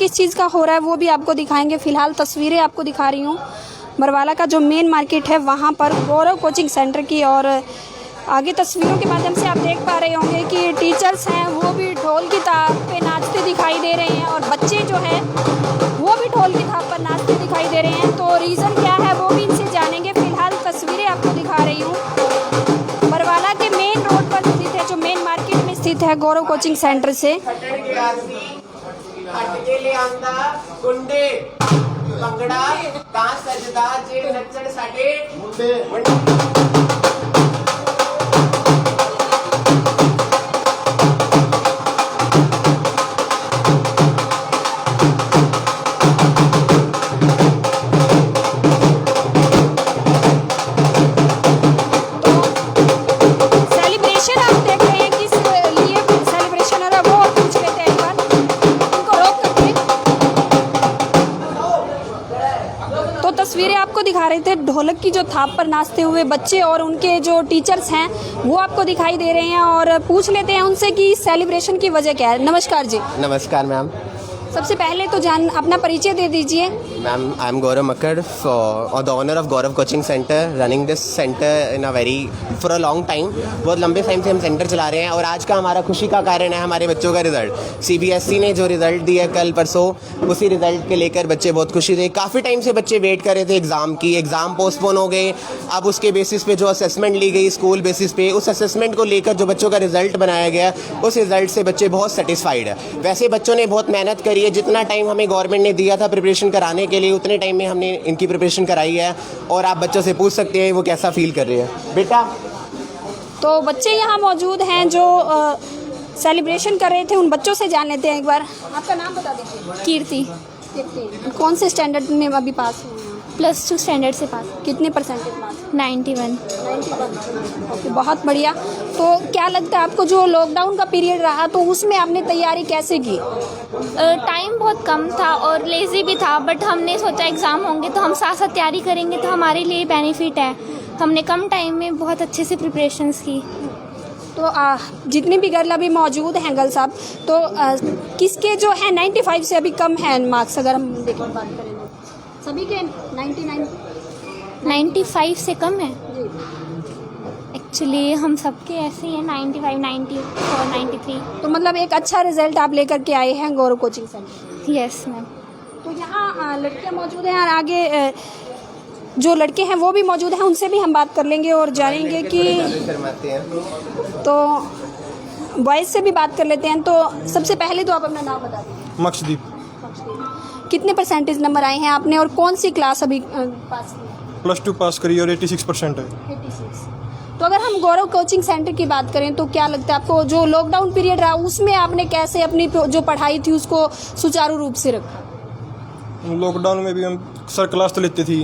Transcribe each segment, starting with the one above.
किस चीज़ का हो रहा है वो भी आपको दिखाएंगे। फ़िलहाल तस्वीरें आपको दिखा रही हूँ बरवाला का जो मेन मार्केट है वहाँ पर गौरव कोचिंग सेंटर की। और आगे तस्वीरों के माध्यम से आप देख पा रहे होंगे कि टीचर्स हैं वो भी ढोल की ताल पे नाचते दिखाई दे रहे हैं और बच्चे जो हैं वो भी ढोल की थाप पर नाचते दिखाई दे रहे हैं। तो रीज़न क्या है वो भी इनसे जानेंगे। फ़िलहाल तस्वीरें आपको दिखा रही हूँ बरवाला के मेन रोड पर स्थित है, जो मेन मार्केट में स्थित है गौरव कोचिंग सेंटर से। तस्वीरें आपको दिखा रहे थे ढोलक की जो थाप पर नाचते हुए बच्चे और उनके जो टीचर्स हैं वो आपको दिखाई दे रहे हैं और पूछ लेते हैं उनसे कि सेलिब्रेशन की वजह क्या है। नमस्कार जी। नमस्कार मैम। सबसे पहले तो अपना परिचय दे दीजिए। मैम आई एम गौरव मक्कड़ और the owner of Gaurav coaching centre, running this centre in for a long time. बहुत लंबे टाइम से हम सेंटर चला रहे हैं और आज का हमारा खुशी का कारण है हमारे बच्चों का रिजल्ट। सीबीएसई ने जो रिजल्ट दिया कल परसों, उसी रिजल्ट के लेकर बच्चे बहुत खुशी थे। काफ़ी टाइम से बच्चे वेट कर रहे थे एग्ज़ाम पोस्टपोन हो गए। अब उसके बेसिस पे जो असेसमेंट ली गई स्कूल बेसिस पे, उस असेसमेंट को लेकर जो बच्चों का रिजल्ट बनाया गया, उस रिजल्ट से बच्चे बहुत सेटिस्फाइड है। वैसे बच्चों ने बहुत मेहनत करी है, जितना टाइम हमें गवर्नमेंट ने दिया था प्रिपरेशन कराने के लिए उतने टाइम में हमने इनकी प्रिपरेशन कराई है। और आप बच्चों से पूछ सकते हैं वो कैसा फील कर रहे हैं। बेटा तो बच्चे यहाँ मौजूद हैं जो सेलिब्रेशन कर रहे थे, उन बच्चों से जान लेते हैं। एक बार आपका नाम बता दीजिए। कीर्ति। कौन से स्टैंडर्ड में अभी पास हुए हैं? +2 स्टैंडर्ड से पास। कितने परसेंटेज मार्क्स? 91। ओके, बहुत बढ़िया। तो क्या लगता है आपको जो लॉकडाउन का पीरियड रहा तो उसमें आपने तैयारी कैसे की? टाइम बहुत कम था और लेज़ी भी था, बट हमने सोचा एग्ज़ाम होंगे तो हम साथ साथ तैयारी करेंगे तो हमारे लिए बेनिफिट है। हमने कम टाइम में बहुत अच्छे से प्रिपरेशंस की। तो जितने भी गर्ल अभी मौजूद हैं गर्ल्स साहब, तो किसके जो है 95 से अभी कम है मार्क्स? अगर हम देखें बात करें तो सभी के 95 से कम है। एक्चुअली हम सबके ऐसे ही हैं 95, 94, 93। तो मतलब एक अच्छा रिजल्ट आप लेकर के आए हैं गौरव कोचिंग सेंटर। Yes ma'am. तो यहाँ लड़कियाँ मौजूद हैं और आगे जो लड़के हैं वो भी मौजूद हैं, उनसे भी हम बात कर लेंगे और जानेंगे कि तो बॉयज़ से भी बात कर लेते हैं। तो सबसे पहले तो आप अपना नाम बता दीजिए। मक्षदीप। कितने परसेंटेज नंबर आए हैं आपने और कौन सी क्लास अभी पास की? +2 पास करी और 86% है। 86। तो अगर हम गौरव कोचिंग सेंटर की बात करें तो क्या लगता है आपको जो लॉकडाउन पीरियड रहा उसमें आपने कैसे अपनी जो पढ़ाई थी उसको सुचारू रूप से रखा? लॉकडाउन में भी हम सर क्लास तो लेते थी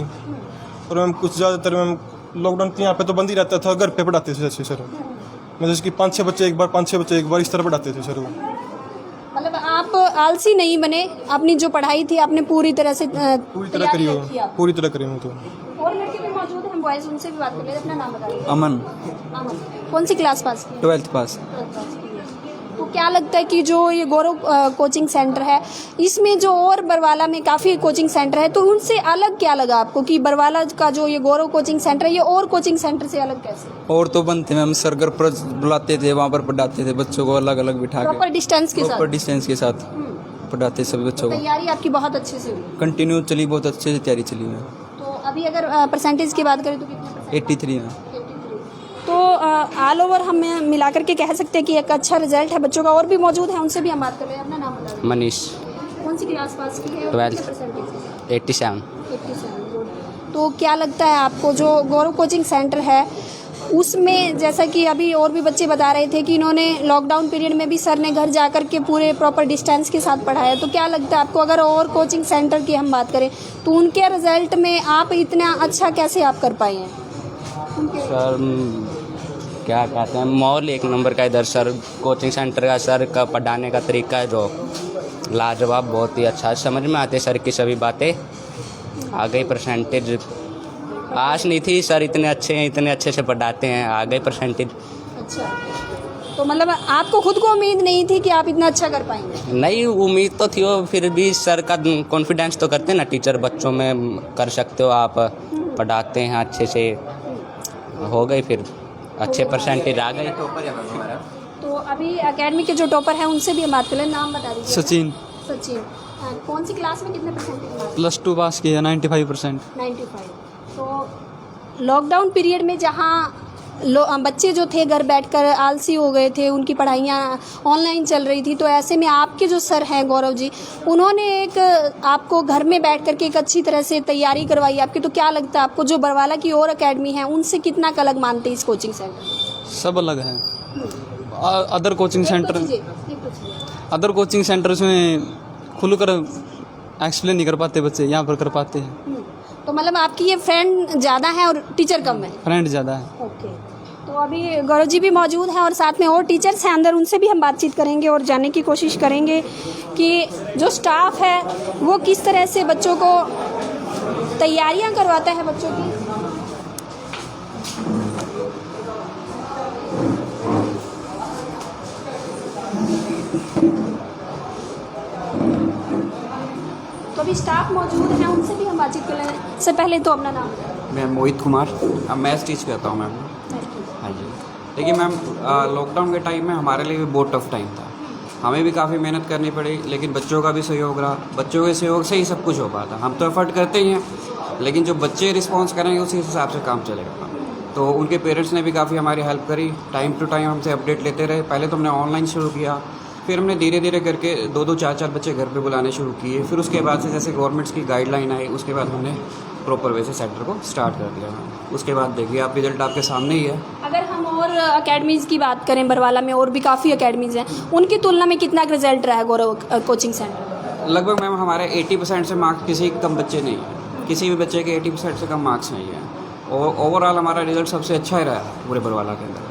और हम कुछ ज़्यादातर हम लॉकडाउन यहाँ पे तो बंद ही रहता था, घर पे पढ़ाते थे अच्छे सर। मतलब कि 5-6 बच्चे एक बार इस तरह पढ़ाते थे सर वो। मतलब आप आलसी नहीं बने, अपनी जो पढ़ाई थी आपने पूरी तरह से पूरी तरह करी हो। तो और लड़के भी मौजूद हैं बॉयज़, उनसे भी बात कर लेते हैं। अपना नाम बताइए। अमन। कौन सी क्लास पास की? 12th पास। तो क्या लगता है कि जो ये गौरव कोचिंग सेंटर है इसमें जो और बरवाला में काफ़ी कोचिंग सेंटर है, तो उनसे अलग क्या लगा आपको कि बरवाला का जो ये गौरव कोचिंग सेंटर है ये और कोचिंग सेंटर से अलग कैसे? और तो बनते मैम सर घर पर बुलाते थे, वहाँ पर पढ़ाते थे बच्चों को अलग अलग बिठा के प्रॉपर डिस्टेंस के साथ पढ़ाते सभी बच्चों को। तैयारी आपकी बहुत अच्छे से हुई? कंटिन्यू चली, बहुत अच्छे से तैयारी चली है। तो अभी अगर परसेंटेज की बात करें तो कितने? 83 है। तो ऑल ओवर हम मिलाकर के कह सकते हैं कि एक अच्छा रिजल्ट है बच्चों का। और भी मौजूद है, उनसे भी हम बात कर रहे हैं। अपना नाम बता दीजिए। मनीष। कौन सी क्लास पास की है? 12th। 87। तो क्या लगता है आपको जो गौरव कोचिंग सेंटर है उसमें, जैसा कि अभी और भी बच्चे बता रहे थे कि इन्होंने लॉकडाउन पीरियड में भी सर ने घर जा कर के पूरे प्रॉपर डिस्टेंस के साथ पढ़ाया, तो क्या लगता है आपको अगर और कोचिंग सेंटर की हम बात करें तो उनके रिजल्ट में आप इतना अच्छा कैसे आप कर पाए हैं? सर क्या कहते हैं, माहौल एक नंबर का इधर सर कोचिंग सेंटर का। सर का पढ़ाने का तरीका है जो लाजवाब, बहुत ही अच्छा समझ में आते सर की सभी बातें। आ गई परसेंटेज, आश नहीं थी सर इतने अच्छे से पढ़ाते हैं। आ गई परसेंटेज। अच्छा, तो मतलब आपको खुद को उम्मीद नहीं थी कि आप इतना अच्छा कर पाएंगे? नहीं, उम्मीद तो थी, और फिर भी सर का कॉन्फिडेंस तो करते हैं ना टीचर, बच्चों में कर सकते हो आप, पढ़ाते हैं अच्छे से, हो गई फिर अच्छे परसेंटेज आ गए। तो अभी एकेडमी के जो टॉपर हैं उनसे भी हम बात करें, नाम बता दीजिए। सचिन सचिन, कौन सी क्लास में कितने परसेंटेज? +2 पास किया 95%। 95। तो लॉकडाउन पीरियड में जहाँ बच्चे जो थे घर बैठकर आलसी हो गए थे, उनकी पढ़ाइयाँ ऑनलाइन चल रही थी, तो ऐसे में आपके जो सर हैं गौरव जी, उन्होंने एक आपको घर में बैठ कर के एक अच्छी तरह से तैयारी करवाई आपकी। तो क्या लगता है आपको जो बरवाला की और एकेडमी है उनसे कितना अलग मानते हैं इस कोचिंग सेंटर? सब अलग है। अदर कोचिंग सेंटर्स में खुलकर एक्सप्लेन नहीं कर पाते बच्चे, यहाँ पर कर पाते हैं। तो मतलब आपकी ये फ्रेंड ज़्यादा है और टीचर कम है? फ्रेंड ज़्यादा है। ओके। तो अभी गौरव जी भी मौजूद हैं और साथ में और टीचर्स हैं अंदर, उनसे भी हम बातचीत करेंगे और जानने की कोशिश करेंगे कि जो स्टाफ है वो किस तरह से बच्चों को तैयारियां करवाता है बच्चों की। तो अभी स्टाफ मौजूद हैं, उनसे भी हम बातचीत कर लेंगे। सबसे पहले तो अपना नाम। मैं मोहित कुमार, अब मैथ्स टीच करता हूँ मैम। हाँ जी। देखिए मैम, लॉकडाउन के टाइम में हमारे लिए भी बहुत टफ टाइम था, हमें भी काफ़ी मेहनत करनी पड़ी, लेकिन बच्चों का भी सहयोग रहा, बच्चों के सहयोग से ही सब कुछ हो पाता। हम तो एफर्ट करते ही हैं, लेकिन जो बच्चे रिस्पॉन्स करेंगे उसी हिसाब से काम चलेगा। तो उनके पेरेंट्स ने भी काफ़ी हमारी हेल्प करी, टाइम टू टाइम हमसे अपडेट लेते रहे। पहले तो हमने ऑनलाइन शुरू किया, फिर हमने धीरे धीरे करके 2-2, 4-4 बच्चे घर पे बुलाने शुरू किए। फिर उसके बाद से जैसे गवर्नमेंट्स की गाइडलाइन आई, उसके बाद हमने प्रॉपर वे से सेंटर को स्टार्ट कर दिया। उसके बाद देखिए आप, रिजल्ट आपके सामने ही है। अगर हम और अकेडमीज़ की बात करें, बरवाला में और भी काफ़ी अकेडमीज़ हैं, उनकी तुलना में कितना रिजल्ट रहा है गौरव कोचिंग सेंटर? लगभग मैम हमारे 80% से मार्क्स किसी कम बच्चे नहीं हैं, किसी भी बच्चे के 80% से कम मार्क्स नहीं हैं, और ओवरऑल हमारा रिजल्ट सबसे अच्छा ही रहा है पूरे बरवाला के अंदर।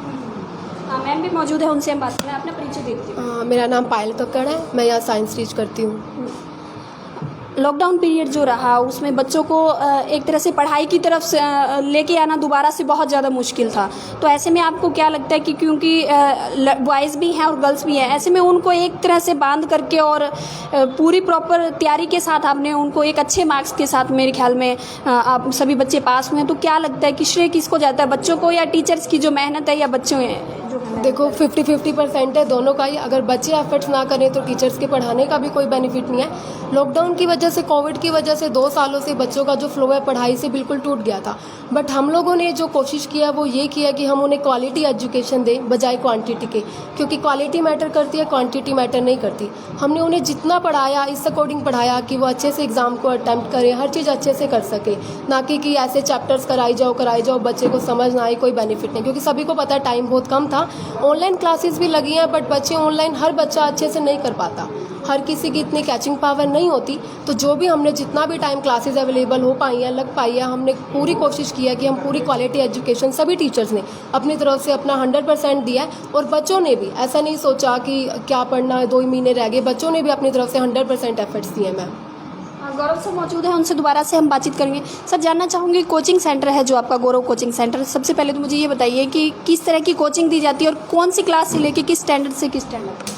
मैम भी मौजूद है, उनसे हम बात करें। अपना परिचय दे दीजिए। मेरा नाम पायल कक्कड़ है, मैं यहाँ साइंस टीच करती हूँ। लॉकडाउन पीरियड जो रहा उसमें बच्चों को एक तरह से पढ़ाई की तरफ से लेके आना दोबारा से बहुत ज़्यादा मुश्किल था। तो ऐसे में आपको क्या लगता है कि क्योंकि बॉयज़ भी हैं और गर्ल्स भी हैं, ऐसे में उनको एक तरह से बांध करके और पूरी प्रॉपर तैयारी के साथ आपने उनको एक अच्छे मार्क्स के साथ, मेरे ख्याल में आप सभी बच्चे पास हुए हैं, तो क्या लगता है कि श्रेय किसको जाता है, बच्चों को या टीचर्स की जो मेहनत है, या बच्चों देखो 50-50% है दोनों का ही। अगर बच्चे एफर्ट्स ना करें तो टीचर्स के पढ़ाने का भी कोई बेनिफिट नहीं है। लॉकडाउन की वजह से, कोविड की वजह से 2 सालों से बच्चों का जो फ्लो है पढ़ाई से बिल्कुल टूट गया था। बट हम लोगों ने जो कोशिश किया वो ये किया कि हम उन्हें क्वालिटी एजुकेशन दें बजाय क्वांटिटी के, क्योंकि क्वालिटी मैटर करती है, क्वांटिटी मैटर नहीं करती। हमने उन्हें जितना पढ़ाया इस अकॉर्डिंग पढ़ाया कि वो अच्छे से एग्ज़ाम को अटैम्प्ट करें, हर चीज़ अच्छे से कर सके, ना कि ऐसे चैप्टर्स कराई जाओ बच्चे को समझ ना आए, कोई बेनिफिट नहीं। क्योंकि सभी को पता है टाइम बहुत कम था। ऑनलाइन क्लासेस भी लगी हैं, बट बच्चे ऑनलाइन, हर बच्चा अच्छे से नहीं कर पाता, हर किसी की इतनी कैचिंग पावर नहीं होती। तो जो भी हमने जितना भी टाइम क्लासेस अवेलेबल हो पाई हैं, लग पाई है, हमने पूरी कोशिश की है कि हम पूरी क्वालिटी एजुकेशन, सभी टीचर्स ने अपनी तरफ से अपना 100% दिया है। और बच्चों ने भी ऐसा नहीं सोचा कि क्या पढ़ना है, 2 ही महीने रह गए, बच्चों ने भी अपनी तरफ से 100% एफर्ट्स दिए हैं। मैम गौरव सर मौजूद है, उनसे दोबारा से हम बातचीत करेंगे। सर, जानना चाहूँगी कोचिंग सेंटर है जो आपका गौरव कोचिंग सेंटर, सबसे पहले तो मुझे ये बताइए कि किस तरह की कोचिंग दी जाती है और कौन सी क्लास से लेके किस स्टैंडर्ड से किस स्टैंडर्ड?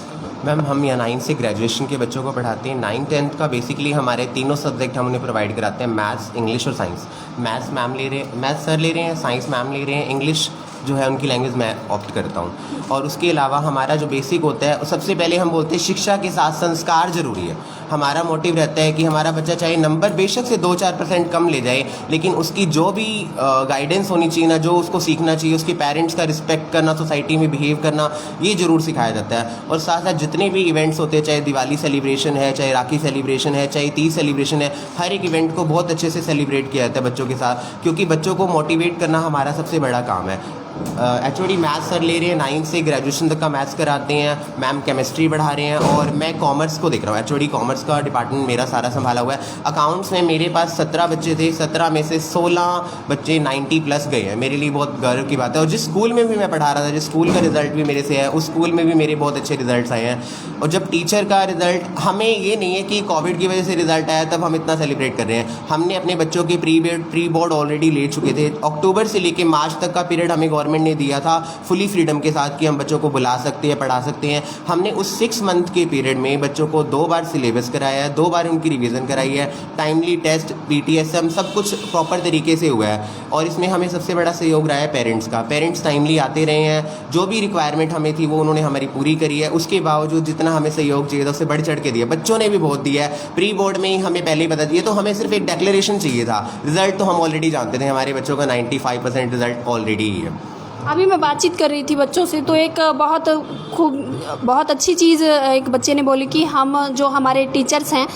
मैम हम यहाँ 9 से ग्रेजुएशन के बच्चों को पढ़ाते हैं। 9th-10th का बेसिकली हमारे तीनों सब्जेक्ट हम उन्हें प्रोवाइड कराते हैं, मैथ्स, इंग्लिश और साइंस। मैथ्स सर ले रहे हैं, साइंस मैम ले रहे हैं, इंग्लिश जो है उनकी लैंग्वेज मैं ऑप्ट करता हूँ। और उसके अलावा हमारा जो बेसिक होता है, सबसे पहले हम बोलते हैं शिक्षा के साथ संस्कार जरूरी है। हमारा मोटिव रहता है कि हमारा बच्चा चाहे नंबर बेशक से 2-4% कम ले जाए, लेकिन उसकी जो भी गाइडेंस होनी चाहिए ना, जो उसको सीखना चाहिए, उसके पेरेंट्स का रिस्पेक्ट करना, सोसाइटी में बिहेव करना, ये ज़रूर सिखाया जाता है। और साथ साथ जितने भी इवेंट्स होते हैं, चाहे दिवाली सेलिब्रेशन है, चाहे राखी सेलिब्रेशन है, चाहे तीज सेलिब्रेशन है, हर एक इवेंट को बहुत अच्छे से सेलिब्रेट किया जाता है बच्चों के साथ, क्योंकि बच्चों को मोटिवेट करना हमारा सबसे बड़ा काम है। एचओडी मैथ्स सर ले रहे हैं, 9 से ग्रेजुएशन तक का मैथ्स कराते हैं, मैम केमिस्ट्री पढ़ा रहे हैं, और मैं कॉमर्स को देख रहा हूँ। एचओडी कॉमर्स का डिपार्टमेंट मेरा सारा संभाला हुआ है। अकाउंट्स में मेरे पास 17 बच्चे थे, 17 में से 16 बच्चे 90+ गए हैं। मेरे लिए बहुत गर्व की बात है। और जिस स्कूल में भी मैं पढ़ा रहा था, जिस स्कूल का रिजल्ट भी मेरे से है, उस स्कूल में भी मेरे बहुत अच्छे रिजल्ट्स आए हैं। और जब टीचर का रिजल्ट, हमें ये नहीं है कि कोविड की वजह से रिजल्ट आया तब हम इतना सेलिब्रेट कर रहे हैं। हमने अपने बच्चों के प्री बोर्ड ऑलरेडी ले चुके थे। अक्टूबर से लेकर मार्च तक का पीरियड हमें गवर्नमेंट ने दिया था फुली फ्रीडम के साथ कि हम बच्चों को बुला सकते हैं, पढ़ा सकते हैं, हमने उस 6 मंथ के पीरियड में बच्चों को 2 बार सिलेबस कराया है, 2 बार उनकी रिवीजन कराई है, टाइमली टेस्ट, PTSM सब कुछ प्रॉपर तरीके से हुआ है। और इसमें हमें सबसे बड़ा सहयोग रहा है पेरेंट्स का। पेरेंट्स टाइमली आते रहे हैं, जो भी रिक्वायरमेंट हमें थी वो उन्होंने हमारी पूरी करी है। उसके बावजूद जितना हमें सहयोग चाहिए था उससे बढ़ चढ़ के दिया, बच्चों ने भी बहुत दिया है। प्री बोर्ड में ही हमें पहले ही बता दिया, तो हमें सिर्फ एक डिक्लेरेशन चाहिए था, रिजल्ट तो हम ऑलरेडी जानते थे, हमारे बच्चों का 95% रिजल्ट ऑलरेडी ही है। अभी मैं बातचीत कर रही थी बच्चों से, तो एक बहुत अच्छी चीज़ एक बच्चे ने बोली कि हम जो हमारे टीचर्स हैं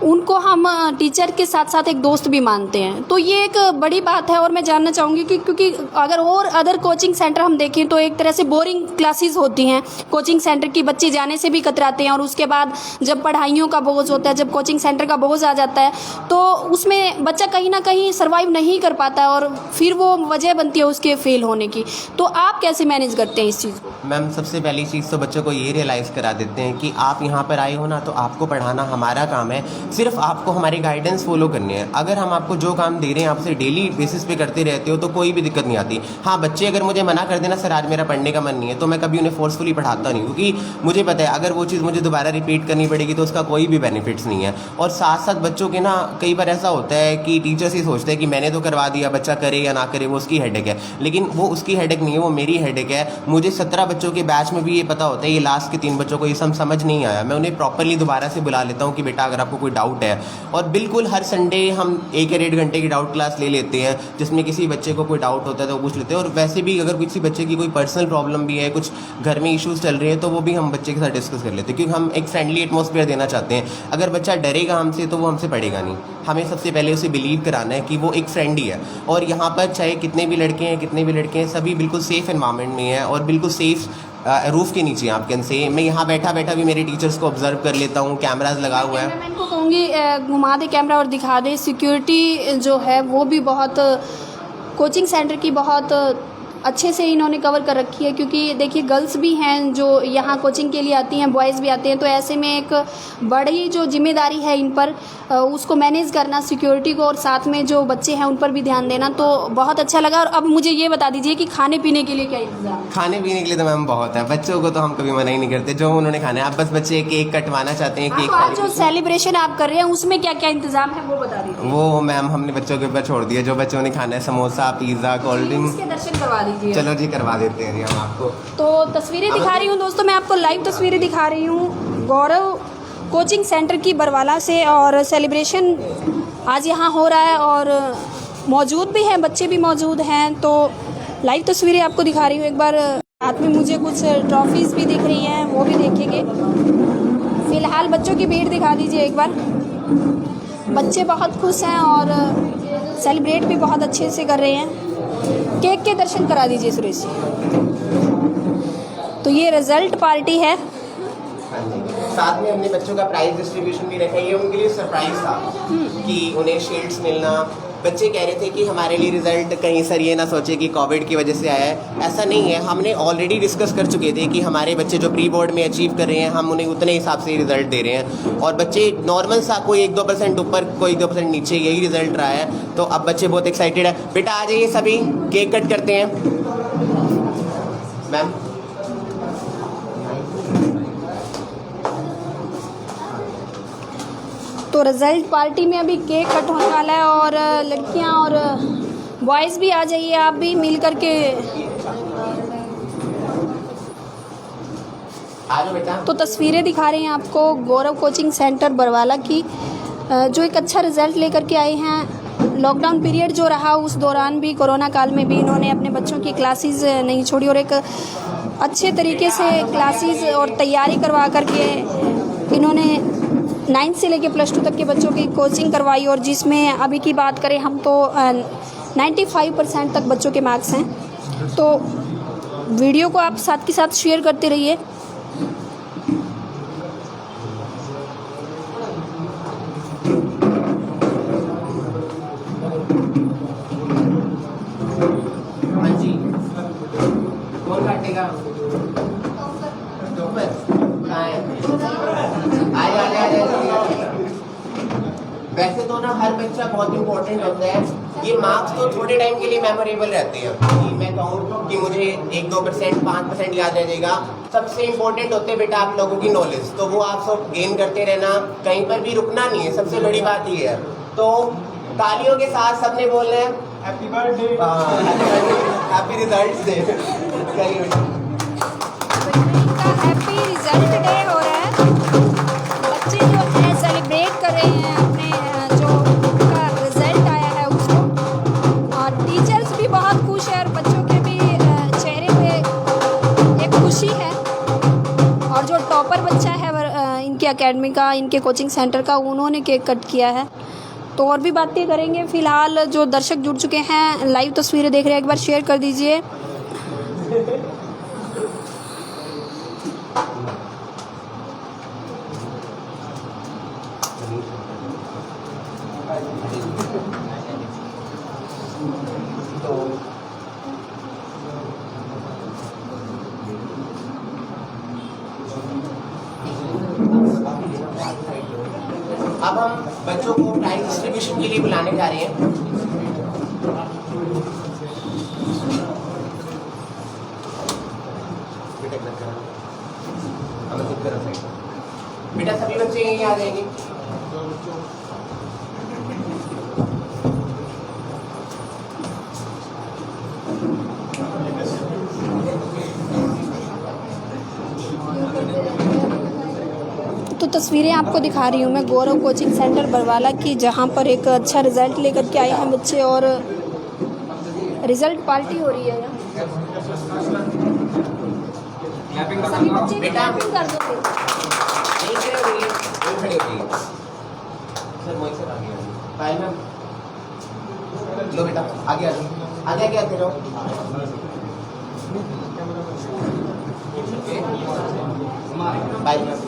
उनको हम टीचर के साथ साथ एक दोस्त भी मानते हैं। तो ये एक बड़ी बात है। और मैं जानना चाहूँगी कि क्योंकि अगर और अदर कोचिंग सेंटर हम देखें तो एक तरह से बोरिंग क्लासेस होती हैं कोचिंग सेंटर की, बच्चे जाने से भी कतराते हैं, और उसके बाद जब पढ़ाइयों का बोझ होता है, जब कोचिंग सेंटर का बोझ आ जाता है तो उसमें बच्चा कहीं ना कहीं सर्वाइव नहीं कर पाता और फिर वो वजह बनती है उसके फेल होने की। तो आप कैसे मैनेज करते हैं इस चीज़ को? मैम सबसे पहली चीज़ तो बच्चों को ये रियलाइज़ करा देते हैं कि आप यहाँ पर आए हो ना, तो आपको पढ़ाना हमारा काम है, सिर्फ आपको हमारी गाइडेंस फॉलो करनी है। अगर हम आपको जो काम दे रहे हैं आपसे डेली बेसिस पे करते रहते हो तो कोई भी दिक्कत नहीं आती। हाँ, बच्चे अगर मुझे मना कर देना सर आज मेरा पढ़ने का मन नहीं है, तो मैं कभी उन्हें फोर्सफुली पढ़ाता नहीं, क्योंकि मुझे पता है अगर वो चीज़ मुझे दोबारा रिपीट करनी पड़ेगी तो उसका कोई भी बेनिफिट्स नहीं है। और साथ साथ बच्चों के ना कई बार ऐसा होता है कि टीचर्स ही सोचते हैं कि मैंने तो करवा दिया, बच्चा करे या ना करे वो उसकी हेडेक है, लेकिन वो उसकी हेडेक नहीं है, वो मेरी हेडेक है। मुझे 17 बच्चों के बैच में भी ये पता होता है, ये लास्ट के 3 बच्चों को ये समझ नहीं आया, मैं उन्हें प्रॉपरली दोबारा से बुला लेता हूँ कि बेटा अगर आपको कोई डाउट है। और बिल्कुल हर संडे हम 1 या 1.5 घंटे की डाउट क्लास ले लेते हैं, जिसमें किसी बच्चे को कोई डाउट होता है तो वो पूछ लेते हैं। और वैसे भी अगर किसी बच्चे की कोई पर्सनल प्रॉब्लम भी है, कुछ घर में इश्यूज़ चल रहे हैं, तो वो भी हम बच्चे के साथ डिस्कस कर लेते हैं, क्योंकि हम एक फ्रेंडली एटमॉस्फेयर देना चाहते हैं। अगर बच्चा डरेगा हमसे तो वो हमसे पढ़ेगा नहीं, हमें सबसे पहले उसे बिलीव कराना है कि वो एक फ्रेंड ही है। और यहाँ पर चाहे कितने भी लड़के हैं सभी बिल्कुल सेफ़ एनवायरनमेंट में है और बिल्कुल सेफ़ रूफ़ के नीचे आप कैन से। मैं यहाँ बैठा भी मेरे टीचर्स को ऑब्जर्व कर लेता हूँ, कैमराज लगा हुआ है। मैं इनको कहूँगी घुमा दे कैमरा और दिखा दे। सिक्योरिटी जो है वो भी बहुत कोचिंग सेंटर की बहुत अच्छे से इन्होंने कवर कर रखी है, क्योंकि देखिए गर्ल्स भी हैं जो यहाँ कोचिंग के लिए आती हैं, बॉयज़ भी आते हैं, तो ऐसे में एक बड़ी जो जिम्मेदारी है इन पर उसको मैनेज करना, सिक्योरिटी को, और साथ में जो बच्चे हैं उन पर भी ध्यान देना। तो बहुत अच्छा लगा। और अब मुझे ये बता दीजिए कि खाने पीने के लिए क्या इंतजाम? खाने पीने के लिए तो मैम बहुत है, बच्चों को तो हम कभी मना ही नहीं करते, जो उन्होंने खाना है। आप बस बच्चे केक कटवाना चाहते हैं, केक। तो आज जो सेलिब्रेशन आप कर रहे हैं उसमें क्या क्या इंतजाम है वो बता दीजिए। वो मैम हमने बच्चों के ऊपर छोड़ दिया, जो बच्चों ने खाना है, समोसा, पिज़्ज़ा, कोल्ड ड्रिंक। इसके दर्शन करवा दीजिए। चलो जी करवा देते हैं जी हम आपको। तो तस्वीरें दिखा रही हूँ दोस्तों, मैं आपको लाइव तस्वीरें दिखा रही हूँ गौरव कोचिंग सेंटर की बरवाला से। और सेलिब्रेशन आज यहाँ हो रहा है और मौजूद भी हैं, बच्चे भी मौजूद हैं। तो लाइव तस्वीरें आपको दिखा रही हूँ। एक बार हाथ में मुझे कुछ ट्रॉफीज़ भी दिख रही हैं, वो भी देखेंगे। फ़िलहाल बच्चों की भीड़ दिखा दीजिए एक बार। बच्चे बहुत खुश हैं और सेलिब्रेट भी बहुत अच्छे से कर रहे हैं। केक के दर्शन करा दीजिए सुरेश जी। तो ये रिजल्ट पार्टी है। साथ में हमने बच्चों का प्राइज डिस्ट्रीब्यूशन भी रखा है, ये उनके लिए सरप्राइज था कि उन्हें शील्ड्स मिलना। बच्चे कह रहे थे कि हमारे लिए रिज़ल्ट कहीं सर ये ना सोचे कि कोविड की वजह से आया है, ऐसा नहीं है। हमने ऑलरेडी डिस्कस कर चुके थे कि हमारे बच्चे जो प्री बोर्ड में अचीव कर रहे हैं हम उन्हें उतने हिसाब से रिज़ल्ट दे रहे हैं, और बच्चे नॉर्मल सा कोई 1-2% ऊपर, कोई 2% नीचे, यही रिज़ल्ट रहा है। तो अब बच्चे बहुत एक्साइटेड है। बेटा आ जाइए सभी, केक कट करते हैं। मैम तो रिज़ल्ट पार्टी में अभी केक कट होने वाला है और लड़कियां और बॉयज़ भी आ जाइए, आप भी मिल कर के। तो तस्वीरें दिखा रहे हैं आपको गौरव कोचिंग सेंटर बरवाला की, जो एक अच्छा रिज़ल्ट लेकर के आए हैं। लॉकडाउन पीरियड जो रहा उस दौरान भी, कोरोना काल में भी इन्होंने अपने बच्चों की क्लासेस नहीं छोड़ी और एक अच्छे तरीके से क्लासेस और तैयारी करवा करके इन्होंने 9th से लेके +2 तक के बच्चों की कोचिंग करवाई। और जिसमें अभी की बात करें हम तो 95% तक बच्चों के मार्क्स हैं। तो वीडियो को आप साथ के साथ शेयर करते रहिए। हाँ जी, कौन काटेगा? वैसे तो ना हर बच्चा बहुत इंपॉर्टेंट होता है। ये मार्क्स तो थोड़े टाइम के लिए मेमोरेबल रहते हैं कि मैं कहूँ कि मुझे 1-2%, 5% याद रह जाएगा। सबसे इंपॉर्टेंट होते हैं बेटा आप लोगों की नॉलेज, तो वो आप सब गेन करते रहना, कहीं पर भी रुकना नहीं है, सबसे बड़ी बात ये है। तो तालियों के साथ सबने बोलना है happy birthday, happy results day. चलिए बेटा, इनका हैप्पी रिजल्ट डे हो रहा है। बच्चे जो है सेलिब्रेट कर रहे हैं अपने जो उनका रिजल्ट आया है उसको, और टीचर्स भी बहुत खुश है और बच्चों के भी चेहरे पे एक खुशी है। और जो टॉपर बच्चा है इनके एकेडमी का, इनके कोचिंग सेंटर का, उन्होंने केक कट किया है। तो और भी बातें करेंगे। फिलहाल जो दर्शक जुड़ चुके हैं, लाइव तस्वीरें देख रहे हैं, एक बार शेयर कर दीजिए। अब हम बच्चों को प्राइज डिस्ट्रीब्यूशन के लिए बुलाने जा रहे हैं। बेटा सभी बच्चे यहीं आ जाएंगे। तो तस्वीरें आपको दिखा रही हूँ मैं गौरव कोचिंग सेंटर बरवाला की, जहाँ पर एक अच्छा रिज़ल्ट लेकर के आए हैं बच्चे और रिज़ल्ट पार्टी हो रही है यहाँ। सभी बच्चे बेटा clapping कर दो फिर। नहीं खड़े हो रही है, नहीं खड़े हो रही है। सर मोहित सर आगे आइए। पायल मैम लो बेटा, आगे आगे आगे आते रहो। पायल मैम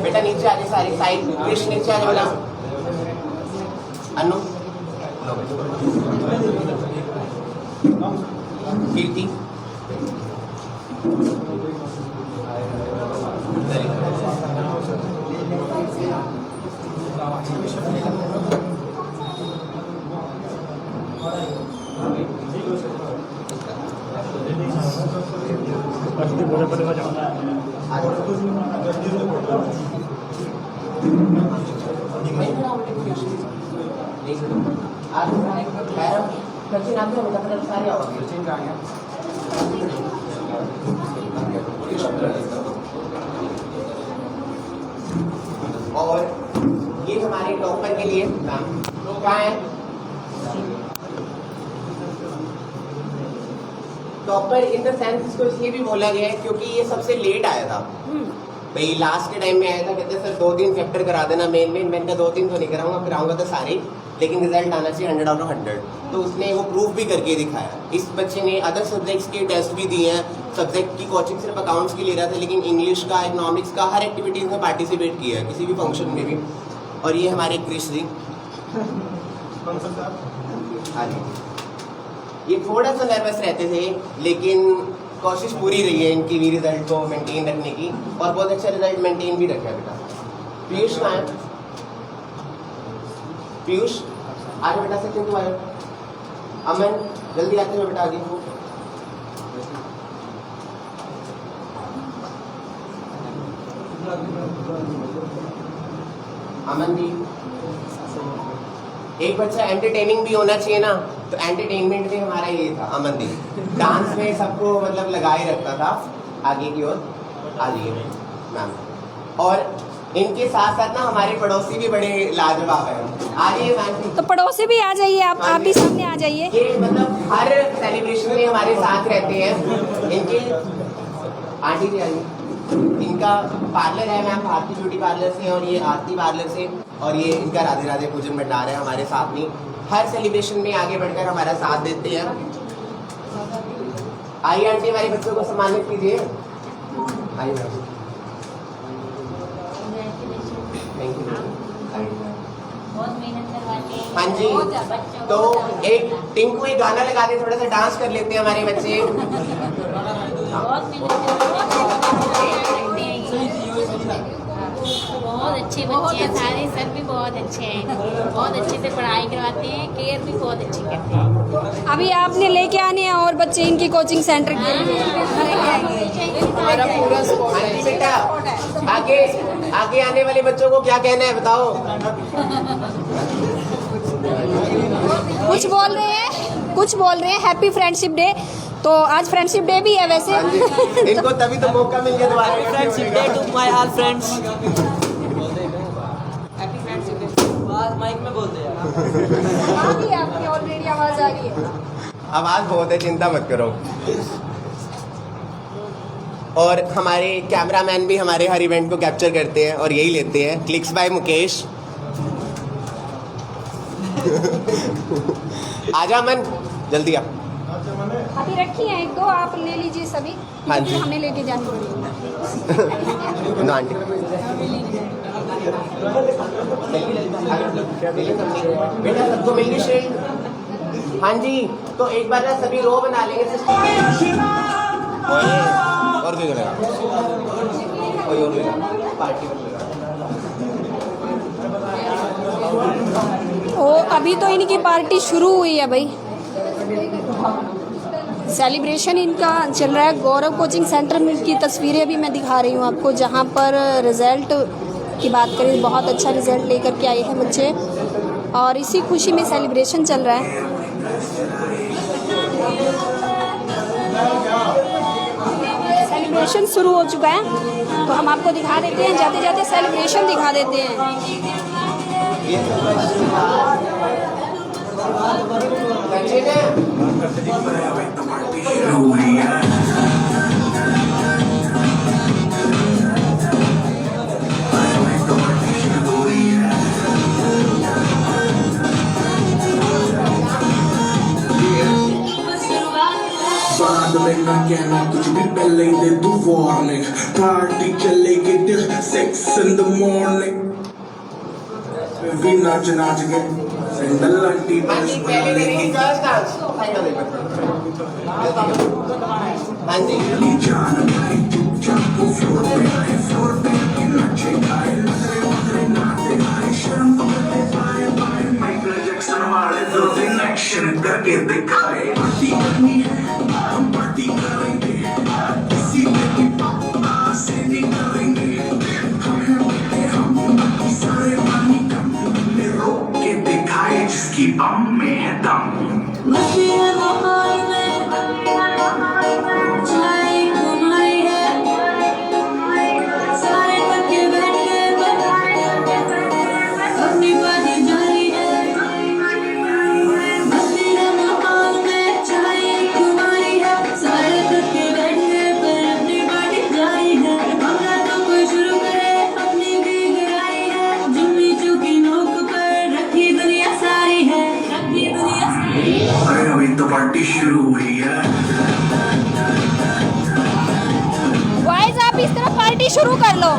बेटा नीचे आ जाए, सारी साइड कृष्ण नीचे आ जाए बोला। अनु कीर्ति और ये हमारे टॉपर के लिए कहाँ है? टॉपर इन द सेंस इसको इसलिए भी बोला गया है क्योंकि ये सबसे लेट आया था भाई, लास्ट के टाइम में आया था। कहते सर 2-3 चैप्टर करा देना मेन में, मैंने 2-3 तो नहीं कराऊंगा, कराऊंगा तो सारे, लेकिन रिजल्ट आना चाहिए 100 out of 100। तो उसने वो प्रूफ भी करके दिखाया। इस बच्चे ने अदर सब्जेक्ट्स के टेस्ट भी दिए हैं, सब्जेक्ट की कोचिंग सिर्फ अकाउंट्स की ले रहा था, लेकिन इंग्लिश का, इकोनॉमिक्स का, हर एक्टिविटीज़ में पार्टिसिपेट किया है, किसी भी फंक्शन में भी। और ये हमारे क्रिश जी, हाँ जी, ये थोड़ा सा नर्वस रहते थे, लेकिन कोशिश पूरी रही है इनकी भी रिजल्ट को मेंटेन रखने की, और बहुत अच्छा रिजल्ट मेंटेन भी रखा है बेटा। पीयूष कहाँ है? पीयूष आज बेटा से क्यों आए? अमन जल्दी आते हो बेटा आगे। अमन जी, एक बच्चा एंटरटेनिंग भी होना चाहिए ना, तो एंटरटेनमेंट में हमारा ये था अमनदीप, डांस में सबको मतलब लगा ही रखता था। आगे की ओर आ जाइए मैम। और इनके साथ साथ ना हमारे पड़ोसी भी बड़े लाजवाब हैं। आ जाइए मैम। तो पड़ोसी भी आ जाइए, आप भी सामने आ जाइए। ये मतलब हर सेलिब्रेशन में हमारे साथ रहते हैं। इनके आंटी जी आइए, इनका पार्लर है मैम, भारती ब्यूटी पार्लर से, और ये आरती पार्लर से, और ये इनका राधे राधे पूजन भंडार है हमारे साथ में। हर सेलिब्रेशन में आगे बढ़कर हमारा साथ देते हैं। आइए आंटी, हमारे बच्चों को सम्मानित कीजिए। आइए मैम। Thank you. हाँ जी, तो एक टिंकू एक गाना लगा दे, थोड़ा सा डांस कर लेते हैं हमारे बच्चे। अच्छे बच्चे हैं, सारे सर भी बहुत अच्छे हैं, बहुत अच्छे से पढ़ाई करवाते हैं, केयर भी बहुत अच्छी करते हैं। अभी आपने लेके आने हैं और बच्चे इनकी कोचिंग सेंटर के लिए बेटा आगे आगे आने वाले बच्चों को क्या कहना है बताओ। कुछ बोल रहे हैं हैप्पी फ्रेंडशिप डे। तो आज फ्रेंडशिप डे भी है वैसे। इनको तभी तो मौका मिल गया दोबारा। Friendship day to my all friends. Mike में बोलते यार। आ रही है आपकी ऑलरेडी आवाज आ रही है। आवाज बहुत है, चिंता मत करो। और हमारे कैमरामैन भी हमारे हर इवेंट को कैप्चर करते हैं और यही लेते हैं। Clicks by Mukesh. आजा मन जल्दी आ। अभी रखी हैं एक दो, आप ले लीजिए सभी। हाँ जी। हमें लेके जानी पड़ेगी। नो आंटी बेटा सबको मिल गई शील्ड। हाँ जी तो एक बार ना सभी रो बना लेंगे। और भी करेगा कोई और लेगा पार्टी ओ अभी तो इनकी पार्टी शुरू हुई है भाई। सेलिब्रेशन इनका चल रहा है। गौरव कोचिंग सेंटर में की तस्वीरें भी मैं दिखा रही हूँ आपको, जहाँ पर रिज़ल्ट की बात करें बहुत अच्छा रिज़ल्ट लेकर के आए हैं बच्चे और इसी खुशी में सेलिब्रेशन चल रहा है। सेलिब्रेशन शुरू हो चुका है तो हम आपको दिखा देते हैं, जाते जाते सेलिब्रेशन दिखा देते हैं। बाद में ना कहना कुछ भी, पहले ही दे दू वार्निंग। पार्टी चलेगी till 6 in the morning। भी नाच नाच के सैंडल आंटी डांस बना लेगी। हाँ जी जान भाई चुपचाप फ्लोर पे आए, फ्लोर पे आके नाचे गाए, नजरे नजरे नाचे आए, शर्म को ले पाए पाए। माइकल जैक्सन वाले दो दिन एक्शन करके दिखाए। पार्टी करनी है हम पार्टी करेंगे, किसी पे भी पापा से नहीं करेंगे। हम बाकी सारे पानी कम में रोक के दिखाए, जिसकी बम में है दम। पार्टी शुरू हुई है। बॉयज आप इस तरफ पार्टी शुरू कर लो।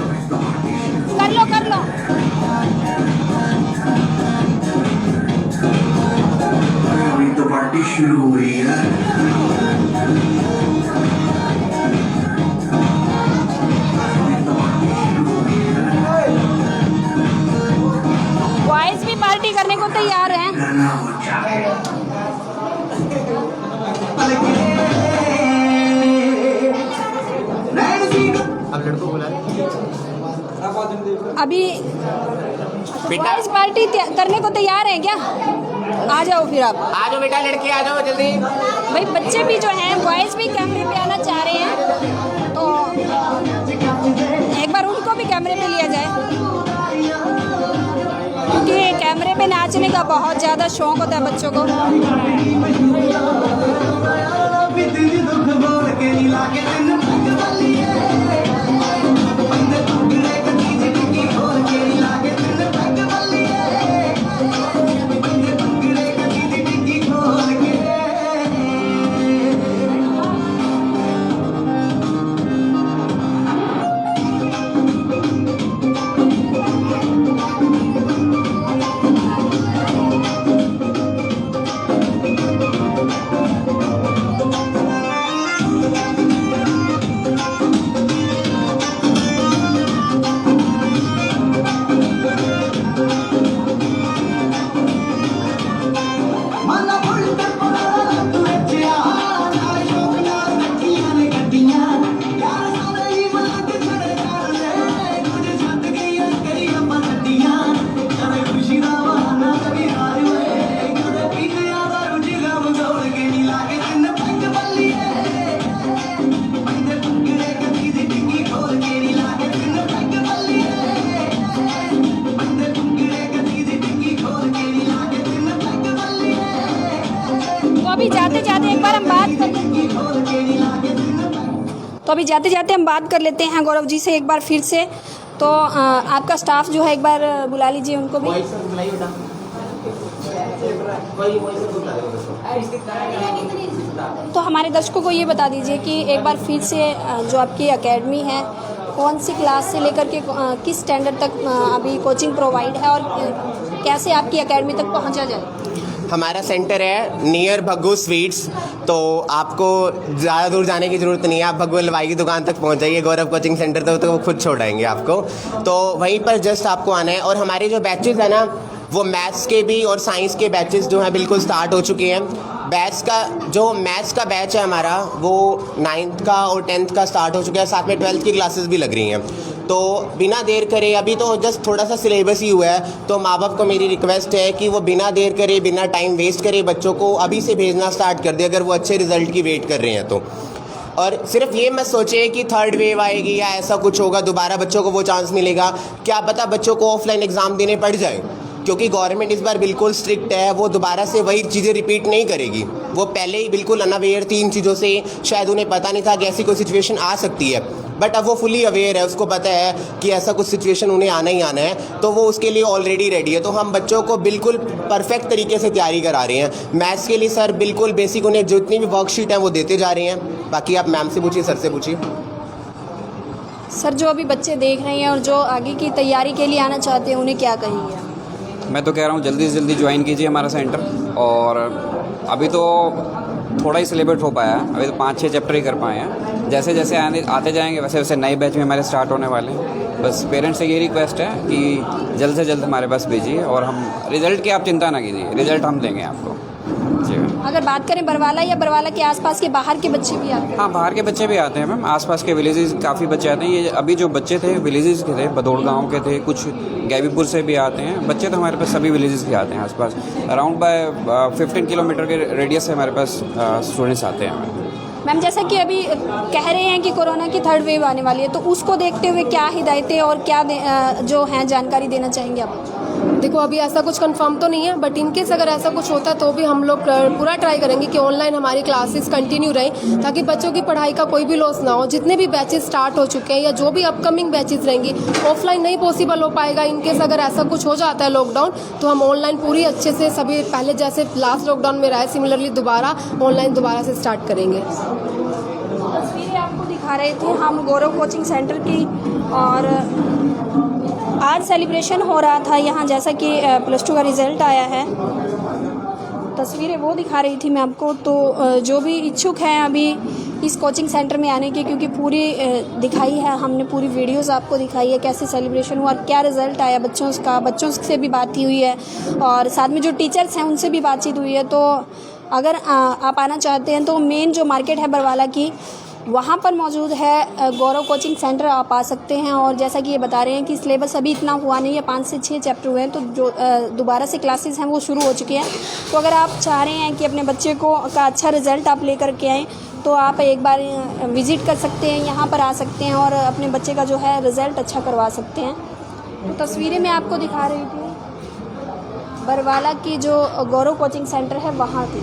अभी तो पार्टी शुरू हुई है। बॉयज भी पार्टी करने को तैयार हैं। अब लड़कों बुला अभी बॉयज पार्टी करने को तैयार हैं क्या? आ जाओ फिर आप। आ जाओ बेटा लड़के आ जाओ जल्दी। भाई बच्चे भी जो हैं बॉयज भी कैमरे पे आना चाह रहे हैं तो एक बार उनको भी कैमरे पे लिया जाए, क्योंकि कैमरे पे नाचने का बहुत ज़्यादा शौक होता है बच्चों को। तो अभी जाते जाते हम बात कर लेते हैं गौरव जी से एक बार फिर से। तो आपका स्टाफ जो है एक बार बुला लीजिए उनको भी। तो हमारे दर्शकों को ये बता दीजिए कि एक बार फिर से जो आपकी एकेडमी है कौन सी क्लास से लेकर के किस स्टैंडर्ड तक अभी कोचिंग प्रोवाइड है और कैसे आपकी एकेडमी तक पहुंचा जाए। हमारा सेंटर है नियर भग्गू स्वीट्स, तो आपको ज़्यादा दूर जाने की ज़रूरत नहीं है। आप भग्गू हलवाई की दुकान तक पहुंच जाइए, गौरव कोचिंग सेंटर तो वो खुद छोड़ाएंगे आपको। तो वहीं पर जस्ट आपको आना है। और हमारे जो बैचेस हैं ना, वो मैथ्स के भी और साइंस के बैचेस जो हैं बिल्कुल स्टार्ट हो चुके हैं। मैथ्स का बैच है हमारा, वो 9th का और 10th का स्टार्ट हो चुका है, साथ में 12th की क्लासेस भी लग रही हैं। तो बिना देर करे, अभी तो जस्ट थोड़ा सा सिलेबस ही हुआ है, तो माँ बाप को मेरी रिक्वेस्ट है कि वो बिना देर करे, बिना टाइम वेस्ट करे बच्चों को अभी से भेजना स्टार्ट कर दे, अगर वो अच्छे रिजल्ट की वेट कर रहे हैं तो। और सिर्फ ये मत सोचे कि थर्ड वेव आएगी या ऐसा कुछ होगा, दोबारा बच्चों को वो चांस मिलेगा। क्या पता बच्चों को ऑफलाइन एग्ज़ाम देने पड़ जाए, क्योंकि गवर्नमेंट इस बार बिल्कुल स्ट्रिक्ट है। वो दोबारा से वही चीज़ें रिपीट नहीं करेगी। वो पहले ही बिल्कुल अनअवेयर थी इन चीज़ों से, शायद उन्हें पता नहीं था कि ऐसी कोई सिचुएशन आ सकती है, बट अब वो फुली अवेयर है, उसको पता है कि ऐसा कुछ सिचुएशन उन्हें आना ही आना है, तो वो उसके लिए ऑलरेडी रेडी है। तो हम बच्चों को बिल्कुल परफेक्ट तरीके से तैयारी करा रहे हैं। मैथ्स के लिए सर बिल्कुल बेसिक उन्हें जितनी भी वर्कशीट है वो देते जा रहे हैं। बाकी आप मैम से पूछिए, सर से पूछिए। सर, जो अभी बच्चे देख रहे हैं और जो आगे की तैयारी के लिए आना चाहते हैं उन्हें क्या कहेंगे? मैं तो कह रहा हूँ जल्दी से जल्दी ज्वाइन कीजिए हमारा सेंटर। और अभी तो थोड़ा ही सिलेबस हो पाया है, अभी तो 5-6 चैप्टर ही कर पाए हैं। जैसे जैसे आते जाएंगे वैसे वैसे नए बैच में हमारे स्टार्ट होने वाले हैं। बस पेरेंट्स से ये रिक्वेस्ट है कि जल्द से जल्द हमारे पास भेजिए, और हम रिज़ल्ट की आप चिंता ना कीजिए, रिज़ल्ट हम देंगे आपको। जी मैम। अगर बात करें बरवाला या बरवाला के आसपास के बाहर के बच्चे भी आते हैं? हाँ, बाहर के बच्चे भी आते हैं मैम, आसपास के विलेजेस काफ़ी बच्चे आते हैं। ये अभी जो बच्चे थे विलेजेस के थे, भदौड़ गांव के थे, कुछ गैबीपुर से भी आते हैं बच्चे। तो हमारे पास सभी विलेजेस के आते हैं आसपास। अराउंड बाय 15 किलोमीटर के रेडियस से हमारे पास स्टूडेंट्स आते हैं। मैम, जैसा कि अभी कह रहे हैं कि कोरोना की थर्ड वेव आने वाली है, तो उसको देखते हुए क्या हिदायतें और क्या जो हैं जानकारी देना चाहेंगे आप? देखो, अभी ऐसा कुछ कंफर्म तो नहीं है, बट इनकेस अगर ऐसा कुछ होता तो भी हम लोग पूरा ट्राई करेंगे कि ऑनलाइन हमारी क्लासेस कंटिन्यू रहें, ताकि बच्चों की पढ़ाई का कोई भी लॉस ना हो। जितने भी बैचेस स्टार्ट हो चुके हैं या जो भी अपकमिंग बैचेस रहेंगी, ऑफलाइन नहीं पॉसिबल हो पाएगा। इनकेस अगर ऐसा कुछ हो जाता है लॉकडाउन, तो हम ऑनलाइन पूरी अच्छे से सभी पहले जैसे लास्ट लॉकडाउन में रहा है सिमिलरली दोबारा ऑनलाइन दोबारा से स्टार्ट करेंगे। तस्वीरें आपको दिखा रहे थे हम गौरव कोचिंग सेंटर की, और आज सेलिब्रेशन हो रहा था यहाँ, जैसा कि +2 का रिज़ल्ट आया है। तस्वीरें वो दिखा रही थी मैं आपको। तो जो भी इच्छुक हैं अभी इस कोचिंग सेंटर में आने की, क्योंकि पूरी दिखाई है हमने, पूरी वीडियोस आपको दिखाई है कैसे सेलिब्रेशन हुआ, क्या रिज़ल्ट आया बच्चों का, बच्चों से भी बात की हुई है और साथ में जो टीचर्स हैं उनसे भी बातचीत हुई है। तो अगर आप आना चाहते हैं तो मेन जो मार्केट है बरवाला की, वहाँ पर मौजूद है गौरव कोचिंग सेंटर, आप आ सकते हैं। और जैसा कि ये बता रहे हैं कि सिलेबस अभी इतना हुआ नहीं है, 5 से 6 चैप्टर हुए हैं, तो जो दोबारा से क्लासेस हैं वो शुरू हो चुकी हैं। तो अगर आप चाह रहे हैं कि अपने बच्चे का अच्छा रिज़ल्ट आप लेकर के आएँ, तो आप एक बार विज़िट कर सकते हैं, यहाँ पर आ सकते हैं और अपने बच्चे का जो है रिज़ल्ट अच्छा करवा सकते हैं। तो तस्वीरें मैं आपको दिखा रही थी बरवाला की जो गौरव कोचिंग सेंटर है वहाँ की।